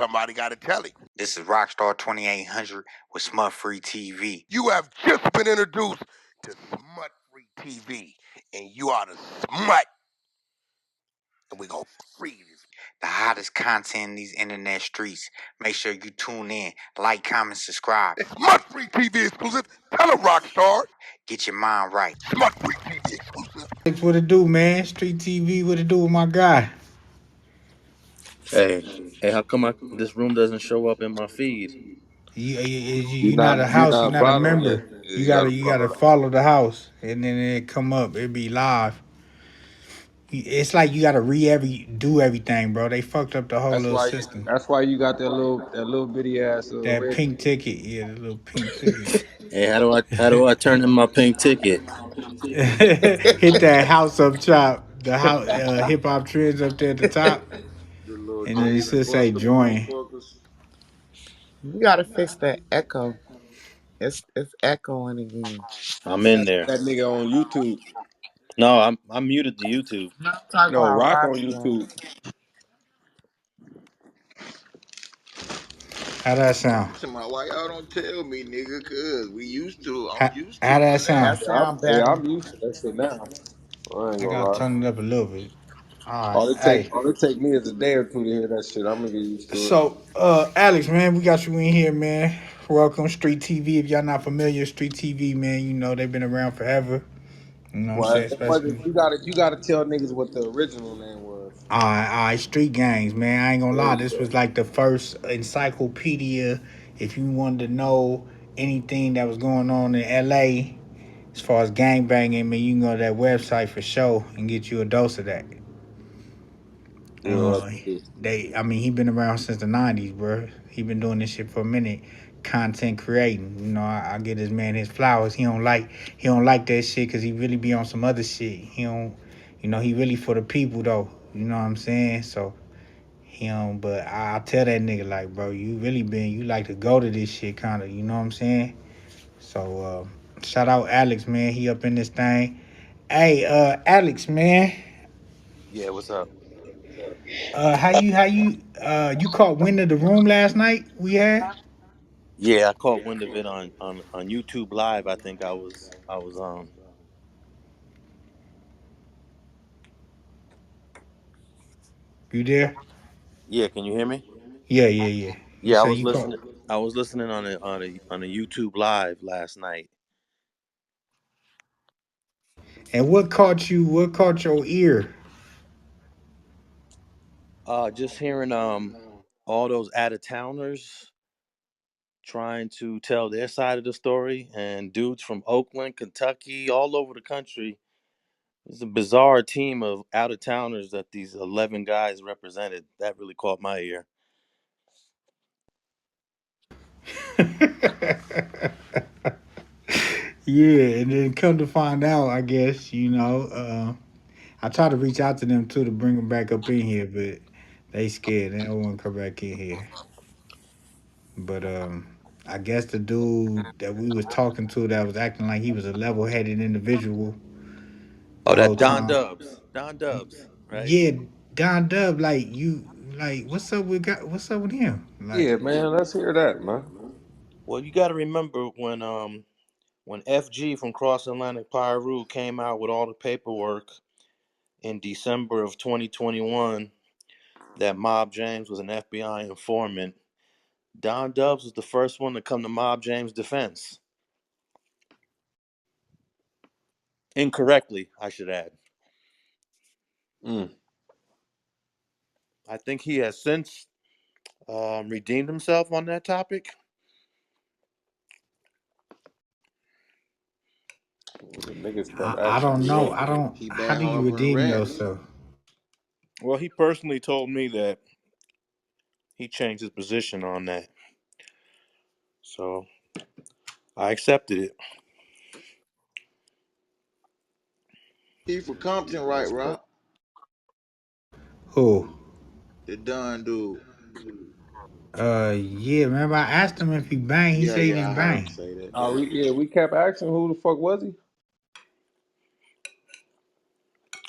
Somebody got to tell him. This is Rockstar 2800 with smutfree TV. You have just been introduced to smutfree TV, and you are the smut. And we gonna free this. The hottest content in these internet streets. Make sure you tune in, like, comment, subscribe. It's smutfree TV exclusive. Tell a Rockstar. Get your mind right. Smutfree TV exclusive. What it do, man? Street TV, what it do with my guy? Hey, how come this room doesn't show up in my feed? You're not a house, you're not a member. You gotta follow the house, and then it come up. It be live. It's like you gotta do everything, bro. They fucked up the whole little system. That's why you got that little bitty ass That red. pink ticket, yeah, the little pink ticket. Hey, how do I turn in my pink ticket? Hit that house up top, the house hip hop trends up there at the top, The little and then it Dave should and say Buster join. motherfuckers. You gotta fix that echo. It's echoing again. I'm in That, there. that nigga on YouTube. No, I'm muted to YouTube. No, I'm talking No, about Rock on Rockstar. YouTube. How that sound? Why y'all don't tell me, nigga? Cause I'm used to How, it how that by now. sound? That sound Yeah, better. I'm used to that shit now. I ain't I gonna gotta lie. turn it up a little bit. All right, hey. All it take me is a day or two to hear that shit. I'm gonna get used to it. So, Alex, man, we got you in here, man. Welcome, Street TV. If y'all not familiar, Street TV, man, you know they've been around forever. You know what I'm Well, saying? Especially, you gotta tell niggas what the original name was. all right, Street Gangs, man. I ain't gonna lie, this was like the first encyclopedia. If you wanted to know anything that was going on in LA as far as gang banging, man, you can go to that website for sure and get you a dose of that. Yeah, Uh, I mean, he been around since the '90s, bro. He been doing this shit for a minute, content creating. You know, I get this man his flowers. He don't like that shit because he really be on some other shit. He don't, he really for the people though. You know what I'm saying? So he don't. But I tell that nigga like, bro, you like to go to this shit, kind of. You know what I'm saying? So shout out Alex, man. He up in this thing. Hey, Alex, man. Yeah, what's up? You caught wind of the room last night we had? Yeah, I caught wind of it on YouTube Live. I think I was on. You there? Yeah, can you hear me? Yeah. You Yeah, I say was you caught. listening. I was listening on a YouTube Live last night. And what caught you? What caught your ear? Just hearing all those out of towners trying to tell their side of the story, and dudes from Oakland, Kentucky, all over the country. It's a bizarre team of out of towners that these 11 guys represented. That really caught my ear. Yeah, and then come to find out, I guess I try to reach out to them too to bring them back up in here, but they scared. They don't want to come back in here. But I guess the dude that we was talking to that was acting like he was a level-headed individual the Oh, whole that Don time. Dubs. Don Dubs, right? Yeah, Don Dub, what's up with him? Like, yeah, man. Let's hear that, man. Well, you got to remember when FG from Cross Atlantic Pyru came out with all the paperwork in December of 2021 that Mob James was an FBI informant. Don Dubs was the first one to come to Mob James' defense. Incorrectly, I should add. Mm. I think he has since redeemed himself on that topic. The niggas kept I asking don't me know. that. I don't. He How back do you harbor and redeem rest. yourself? Well, he personally told me that he changed his position on that. So I accepted it. He from Compton, right, That's crazy. Rock? Who? The Don dude. Yeah. Remember, I asked him if he bang. He said he Yeah, didn't I heard him bang. say that. We kept asking who the fuck was he?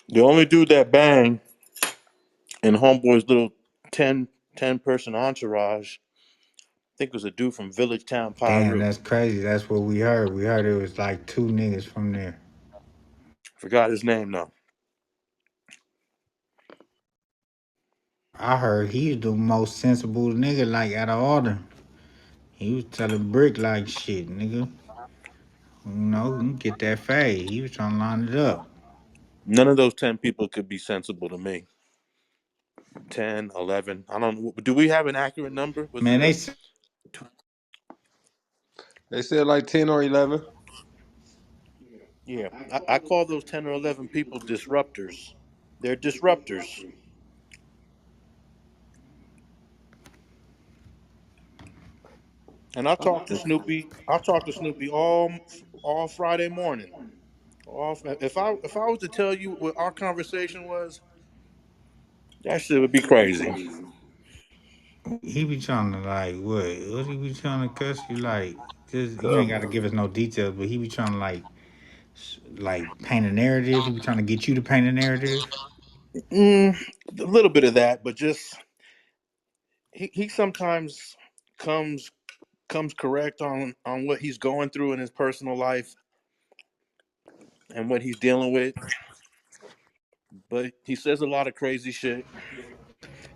The only dude that banged in Homeboy's little 10 10-person entourage. I think it was a dude from Village Town, Damn, Piru. that's crazy. That's what we heard. We heard it was like two niggas from there. Forgot his name though. I heard he's the most sensible nigga like out of all them. He was telling Brick like shit, nigga. You know, get that fade. He was trying to line it up. None of those 10 people could be sensible to me. 10, 11. I don't know. Do we have an accurate number? Was Man, it they a say They said like 10 or 11. Yeah, I call those 10 or 11 people disruptors. They're disruptors. And I talk to Snoopy. I talk to Snoopy all Friday morning. If I was to tell you what our conversation was, that shit would be crazy. he be trying to like what? What he be trying to cuss you like? Just you ain't got to Clubhouse. give us no details, but he be trying to like paint a narrative. He be trying to get you to paint a narrative. Mm, a little bit of that, but just he sometimes comes comes correct on what he's going through in his personal life and what he's dealing with. But he says a lot of crazy shit,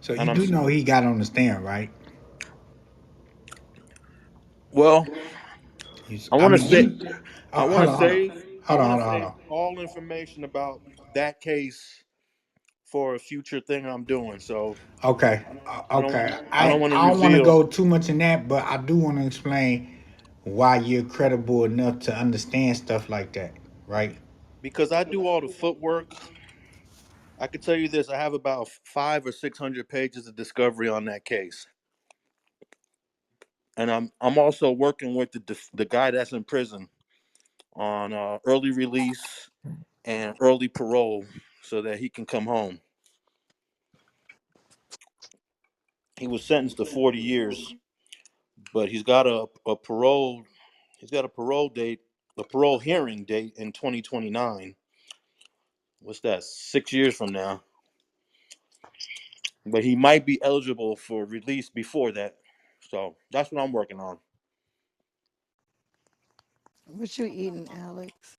So you and do know he got on the stand, right? well. I I want to mean, say you. I want Hold to on, hold on, save I hold on, want hold to on, hold save on. all information about that case for a future thing I'm doing. So Okay, I don't okay. I don't want to I don't want to reveal go too much in that, but I do want to explain why you're credible enough to understand stuff like that, right? because I do all the footwork. I can tell you this: I have about 500 or 600 pages of discovery on that case, and I'm also working with the guy that's in prison on early release and early parole, so that he can come home. He was sentenced to 40 years, but he's got a parole date, a parole hearing date in 2029. What's that? 6 years from now. But he might be eligible for release before that. So that's what I'm working on. What you eating, Alex?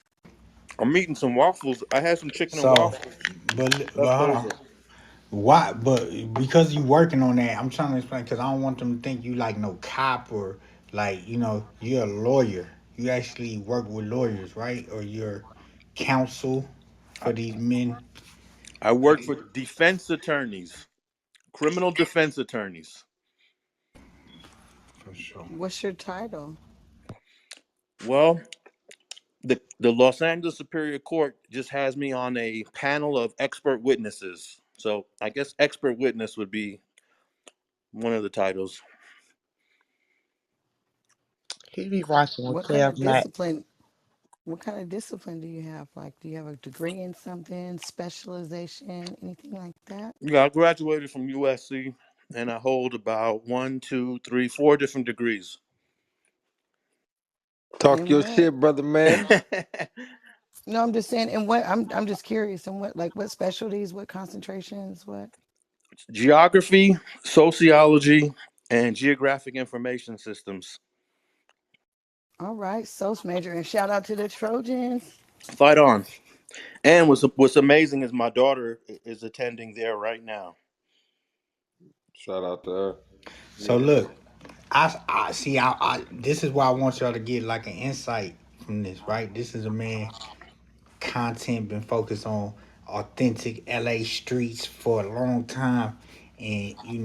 I'm eating some waffles. I had some chicken and So, waffles but left hold on. over. Why? But because you working on that, I'm trying to explain because I don't want them to think you like no cop or like you're a lawyer. You actually work with lawyers, right? Or you're counsel I, for these men. I work for defense attorneys, criminal defense attorneys. For sure. What's your title? Well, the Los Angeles Superior Court just has me on a panel of expert witnesses. So I guess expert witness would be one of the titles. He be watching with What kind Kev of Matt. discipline? What kind of discipline do you have? Like, do you have a degree in something, specialization, anything like that? Yeah, I graduated from USC, and I hold about one, two, three, four different degrees. Talk In your what? shit, brother man. No, I'm just saying. In what? I'm just curious. In what? Like, what specialties? What concentrations? What? Geography, sociology, and geographic information systems. All right, Sos major, and shout out to the Trojans. Fight on. And what's amazing is my daughter is attending there right now. Shout out to her. So Yeah. look, I see. This is why I want y'all to get like an insight from this, right? This is a man content been focused on authentic LA streets for a long time, and he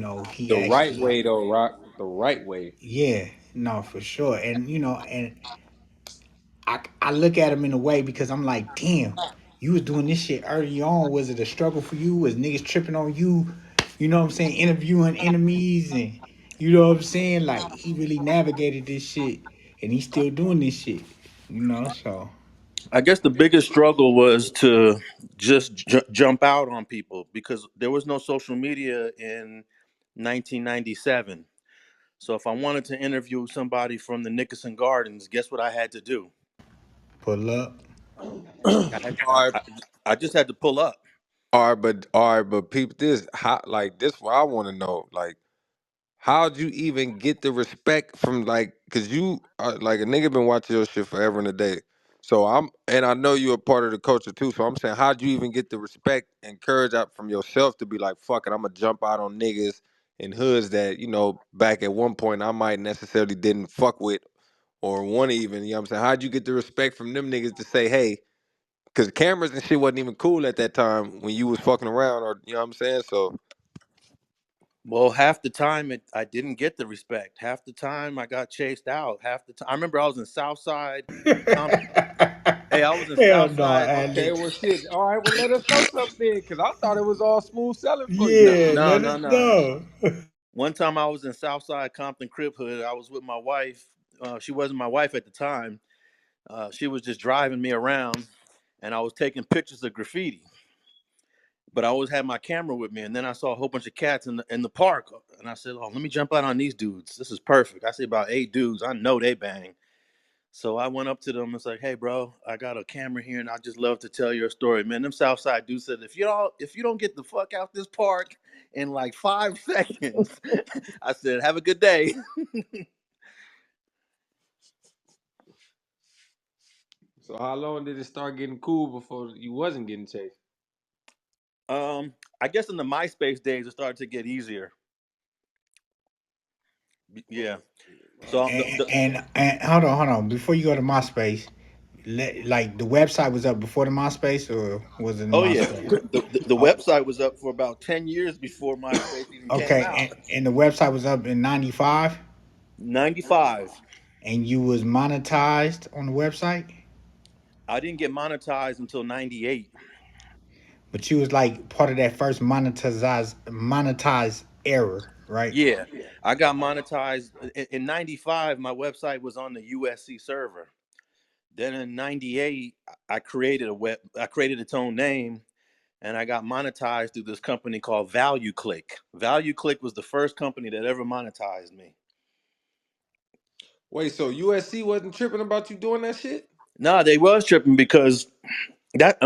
The right actually, way though, Rock. The right way. yeah, no, for sure, and and I look at him in a way because I'm like, damn, you was doing this shit early on. Was it a struggle for you? Was niggas tripping on you? You know what I'm saying? Interviewing enemies and you know what I'm saying? Like he really navigated this shit and he's still doing this shit. So I guess the biggest struggle was to just jump out on people because there was no social media in 1997. So if I wanted to interview somebody from the Nickerson Gardens, guess what I had to do? pull up. I, had, All right, I, I just had to pull up. all right, but people, this hot like this. What I want to know, like. how'd you even get the respect from like, cause you are like a nigga been watching your shit forever and a day. So and I know you're a part of the culture too. So I'm saying, how'd you even get the respect and courage out from yourself to be like, fuck it, I'm gonna jump out on niggas and hoods that, back at one point I might necessarily didn't fuck with or want to even, you know what I'm saying? How'd you get the respect from them niggas to say, hey, cause cameras and shit wasn't even cool at that time when you was fucking around, or you know what I'm saying? So Well, half the time I didn't get the respect. Half the time I got chased out. Half the time I remember I was in Southside. Compton. Hey, I was in Hell no, Southside. okay, Alex. well, shit. All right, well, let us know something then, cause I thought it was all smooth selling for you. No, Yeah, no, let no, us no. know. One time I was in Southside Compton Crip Hood. I was with my wife. She wasn't my wife at the time. She was just driving me around, and I was taking pictures of graffiti. But I always had my camera with me, and then I saw a whole bunch of cats in the park, and I said, "Oh, let me jump out on these dudes. This is perfect." I see about 8 dudes. I know they bang. So I went up to them and was like, "Hey, bro, I got a camera here, and I just love to tell your story, man." Them Southside dudes said, "If you don't get the fuck out this park in like 5 seconds," I said, "Have a good day." So how long did it start getting cool before you wasn't getting chased? I guess in the MySpace days, it started to get easier. Yeah. So And hold on. Before you go to MySpace, like the website was up before the MySpace, or was it oh yeah, MySpace? the Oh, website was up for about 10 years before MySpace even came okay, out. and the website was up in '95, 95. and you was monetized on the website, I didn't get monetized until 98. but you was like part of that first monetized era, right? Yeah, I got monetized in 95. My website was on the USC server. Then in 98, I created its own name, and I got monetized through this company called Value Click. Value Click was the first company that ever monetized me. Wait, so USC wasn't tripping about you doing that shit? No, they was tripping because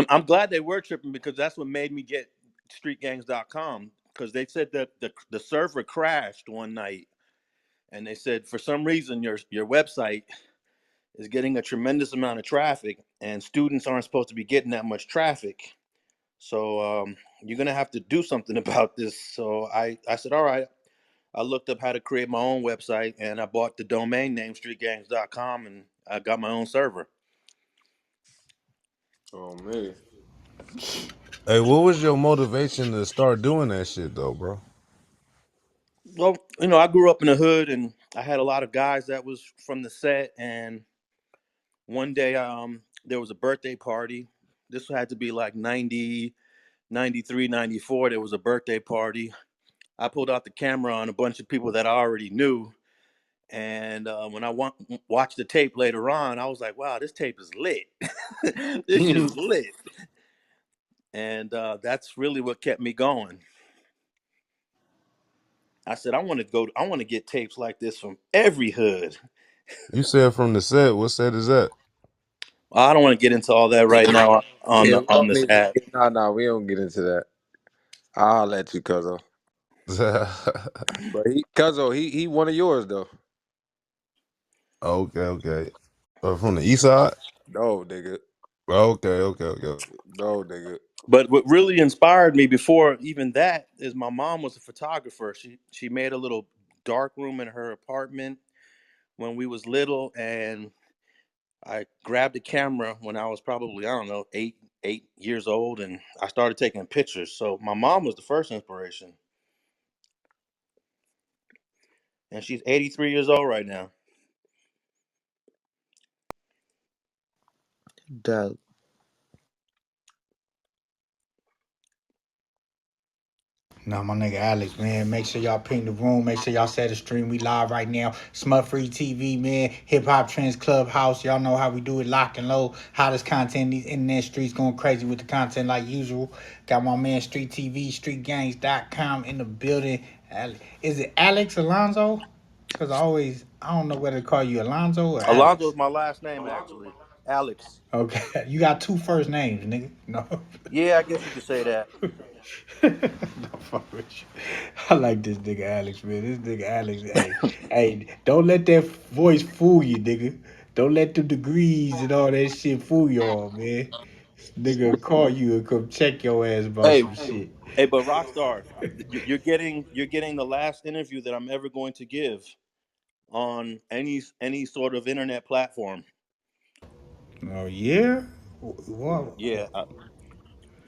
I'm glad they were tripping because that's what made me get streetgangs.com, because they said that the server crashed one night, and they said for some reason your website is getting a tremendous amount of traffic, and students aren't supposed to be getting that much traffic. So you're gonna have to do something about this. So I said, all right. I looked up how to create my own website, and I bought the domain name streetgangs.com, and I got my own server. Oh man. Hey, what was your motivation to start doing that shit though, bro? Well, I grew up in the hood, and I had a lot of guys that was from the set. And one day, there was a birthday party. This had to be like 90, 93, 94. There was a birthday party. I pulled out the camera on a bunch of people that I already knew. And when I watched the tape later on, I was like, wow, this tape is lit. This shit is lit. And that's really what kept me going. I said, I want to get tapes like this from every hood. You said from the set. What set is that? I don't want to get into all that right now on Yeah, the we on don't this need to app. get nah, we don't get into that. I'll let you, Cuzzo. But he one of yours though. Okay, okay. From the east side. No, nigga. Okay, okay, okay. No, nigga. But what really inspired me before even that is my mom was a photographer. She made a little dark room in her apartment when we was little, and I grabbed a camera when I was probably, I don't know, 8 years old, and I started taking pictures. So my mom was the first inspiration, and she's 83 years old right now. Dope. No, my nigga Alex, man. Make sure y'all ping the room. Make sure y'all set the stream. We live right now. Smut Free TV, man. Hip Hop Trends Clubhouse. Y'all know how we do it. Lock and low. Hottest content. These internet streets going crazy with the content like usual. Got my man Street TV, streetgangs.com in the building. Is it Alex Alonso? Because I don't know whether to call you Alonso or Alonzo Alex. is my last name, actually. Alex. Okay, you got two first names, nigga. No. Yeah, I guess you could say that. No, fuck with you. I like this nigga Alex, man. This nigga Alex, hey, don't let that voice fool you, nigga. Don't let the degrees and all that shit fool y'all, man. This nigga call you and come check your ass about Hey, some shit. hey, but Rockstar, you're getting the last interview that I'm ever going to give on any sort of internet platform. Oh yeah, what? Yeah,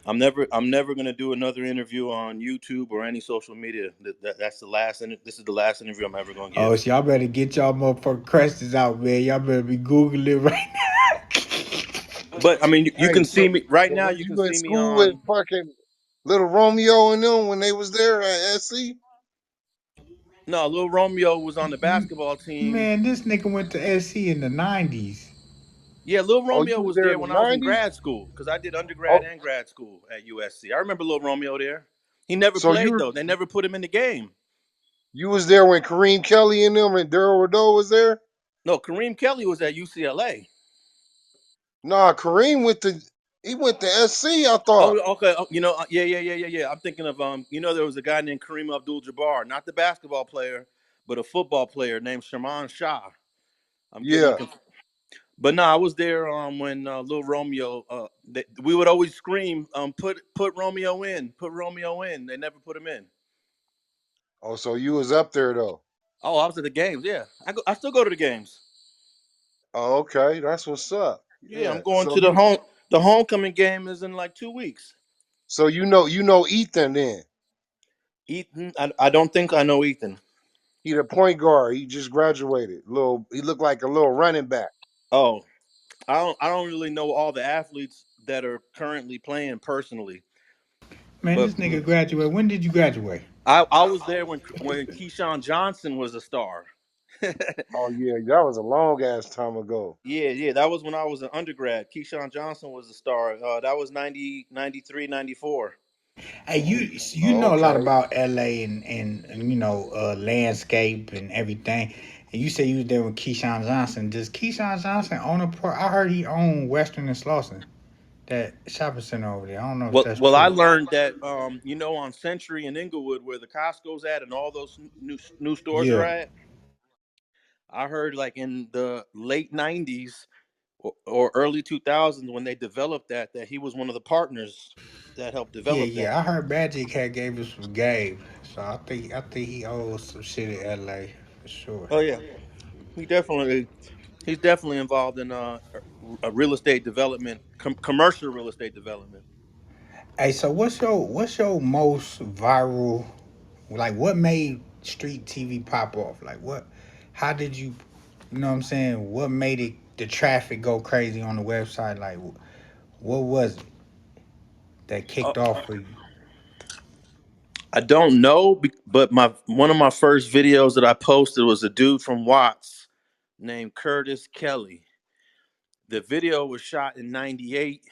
I'm never gonna do another interview on YouTube or any social media. That's the last. This is the last interview I'm ever gonna Oh, give. so y'all better get y'all motherfucking questions out, man. Y'all better be googling right But I mean, you Hey, can see so me right so now. was You can you in see me school with on. fucking little Romeo and them when they was there at SC? No, Lil Romeo was on the now. basketball team. Man, this nigga went to SC in the '90s. Yeah, Lil Oh, you Romeo was was there in there the when I was in '90s? grad school because I did undergrad Oh, and grad school at USC. I remember Lil Romeo there. He never so played though. They never put him in the game. you was there when Kareem Kelly and them and Daryl Rideau was there? No, Kareem Kelly was at UCLA. Nah, Kareem went to he went to SC. I thought. Oh, okay. Oh, yeah. I'm thinking of there was a guy named Kareem Abdul-Jabbar, not the basketball player, but a football player named Sherman Shah. I'm getting them Yeah. confused. But no, I was there when Lil Romeo. We would always scream, "Put Romeo in, put Romeo in." They never put him in. Oh, so you was up there though. Oh, I was at the games. Yeah, I still go to the games. Oh, okay, that's what's up. Yeah, Yeah. I'm going to the homecoming game is in like 2 weeks. So you know Ethan then. Ethan, I don't think I know Ethan. He the point guard. He just graduated. He looked like a little running back. Oh, I don't really know all the athletes that are currently playing personally, Man, but this nigga graduated. When did you graduate? I was there when Keyshawn Johnson was a star. Oh yeah, that was a long ass time ago. Yeah, that was when I was an undergrad. Keyshawn Johnson was a star. That was 90, 93, 94. Hey, you Oh, know a lot okay. about LA and landscape and everything. And you say you was there with Keyshawn Johnson. Does Keyshawn Johnson own a part? I heard he owned Western and Slauson, that shopping center over there. I don't know if that's Well, I true. learned that on Century and Inglewood, where the Costco's at, and all those new stores are Yeah, at. I heard like in the late '90s or early 2000s when they developed that he was one of the partners that helped yeah, develop that. yeah. I heard Magic had gave us some game, so I think he owes some shit in LA for sure. Oh yeah, he definitely he's definitely involved in a real estate development, commercial real estate development. Hey, so what's your most viral? Like, what made street TV pop off? Like, what? How did you? You know what I'm saying? What made it the traffic go crazy on the website? Like, what was it that Uh, kicked off for you? I don't know, but my one of my first videos that I posted was a dude from Watts named Curtis Kelly. The video was shot in '98,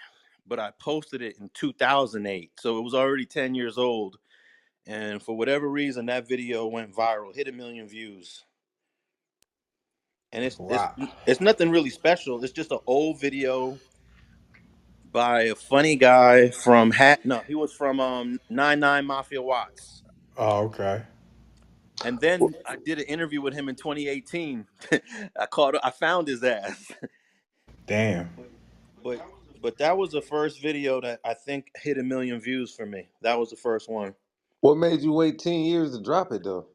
but I posted it in 2008, so it was already 10 years old. And for whatever reason, that video went viral, hit a million views. And it's it's Wow. it's nothing really special. It's just an old video by a funny guy from Hat. No, he was from 99 Mafia Watts. Oh, okay. And then I did an interview with him in 2018. I found his ass. Damn. but but that was the first video that I think hit a million views for me. That was the first one. What made you wait 10 years to drop it though?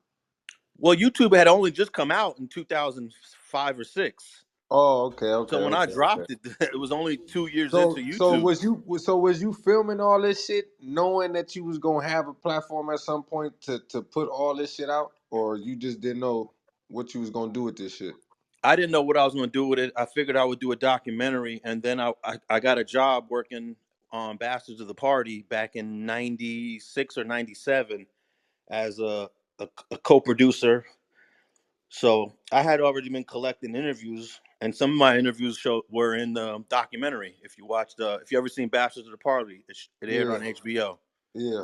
Well, YouTube had only just come out in 2005 or 6. Oh, okay, okay, So when I okay, okay. dropped it, it was only 2 years into So YouTube. was you filming all this shit knowing that you was gonna have a platform at some point to put all this shit out, or you just didn't know what you was gonna do with this shit? I didn't know what I was going to do with it. I figured I would do a documentary, and then I got a job working on Bastards of the Party back in '96 or '97 as a co-producer. So I had already been collecting interviews, and some of my interviews were in the documentary. If you ever seen Bastards of the Party, it aired Yeah, on HBO. yeah.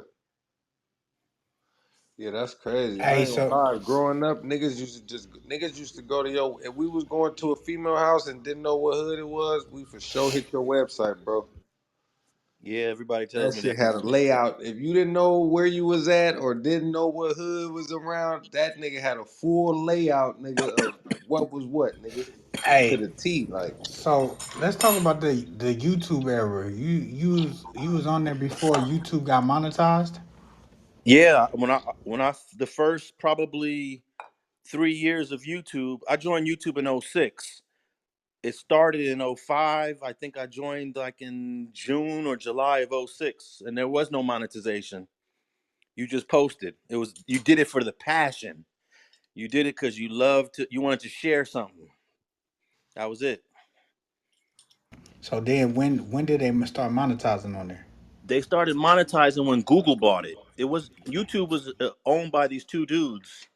Yeah, that's crazy. I Hey, ain't gonna so lie. Growing up, niggas used to go to your. If we was going to a female house and didn't know what hood it was, we for sure hit your website, bro. Yeah, everybody That tells me shit that. had a layout. If you didn't know where you was at or didn't know what hood was around, that nigga had a full layout, nigga, of what was what, nigga, to hey, the T. Like, so let's talk about the YouTube era. You was on there before YouTube got monetized. Yeah, when I the first probably 3 years of YouTube, I joined YouTube in '06. It started in '05. I think I joined like in June or July of '06, and there was no monetization. You just posted. You did it for the passion. You did it because you wanted to share something. That was it. So then when did they start monetizing on there? They started monetizing when Google bought it. YouTube was owned by these two dudes,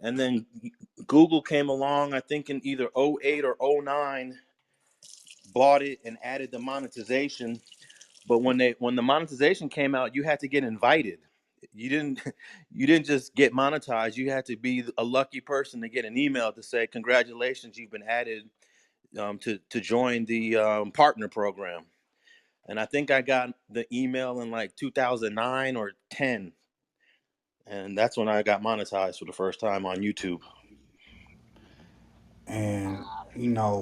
and then Google came along. I think in either '08 or '09, bought it and added the monetization. But when the monetization came out, you had to get invited. You didn't you didn't just get monetized. You had to be a lucky person to get an email to say congratulations, you've been added to join the partner program. And I think I got the email in like 2009 or 10, and that's when I got monetized for the first time on YouTube. And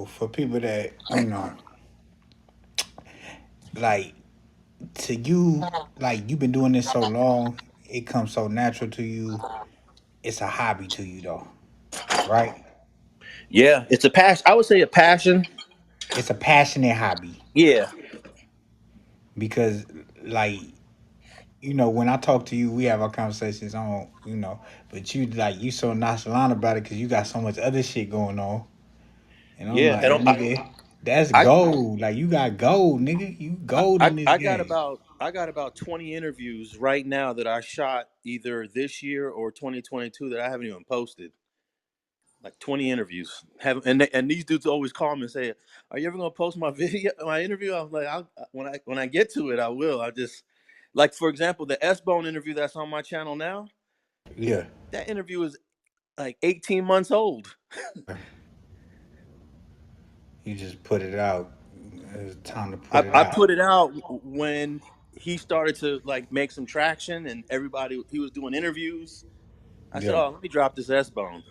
for people that like to you, like you've been doing this so long, it comes so natural to you. It's a hobby to you though, right? Yeah, it's a passion. I would say a passion. It's a passionate hobby Yeah, because like when I talk to you, we have our conversations on, but you so nonchalant about it because you got so much other shit going on. And I'm yeah. like, And nigga, that's I, gold. Like you got gold, nigga. You gold in this I got game. about 20 interviews right now that I shot either this year or 2022 that I haven't even posted. Like 20 interviews. And these dudes always call me and say, "Are you ever gonna post my video, my interview?" I'm like, when I get to it, I will. I just like, for example, the S Bone interview that's on my channel now. Yeah. That interview is like 18 months old. You just put it out. It's time to put it I out. put it out when he started to like make some traction and everybody he was doing interviews. I said, Yeah. "Oh, let me drop this S Bone."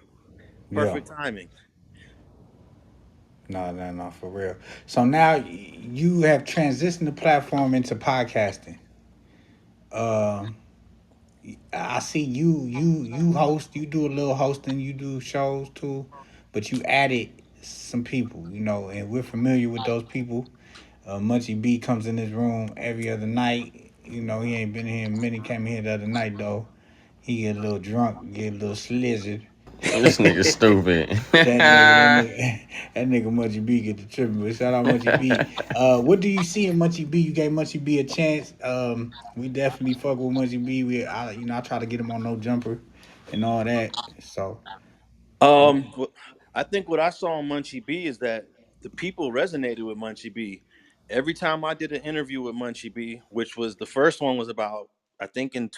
Yeah. Perfect timing. No, no, no, for real. So now you have transitioned the platform into podcasting. Um, I see you host. You do a little hosting. You do shows too, but you added some people. And we're familiar with those people. Munchie B comes in this room every other night. He ain't been here in a minute. Came here the other night though. He get a little drunk, get a little slizzard. This nigga stupid. That nigga Munchie B get the tripping. But shout out Munchie B. What do you see in Munchie B? You gave Munchie B a chance. We definitely fuck with Munchie B. I try to get him on No Jumper and all that. So I think what I saw on Munchie B is that the people resonated with Munchie B. Every time I did an interview with Munchie B, which was the first one was about, I think in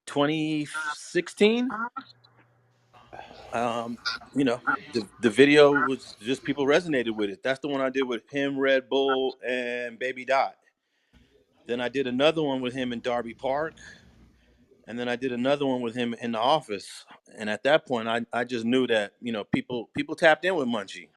2016. Um, the video was just people resonated with it. That's the one I did with him, Red Bull, and Baby Dot. Then I did another one with him in Darby Park, and then I did another one with him in the office. And at that point, I just knew that people tapped in with Munchie.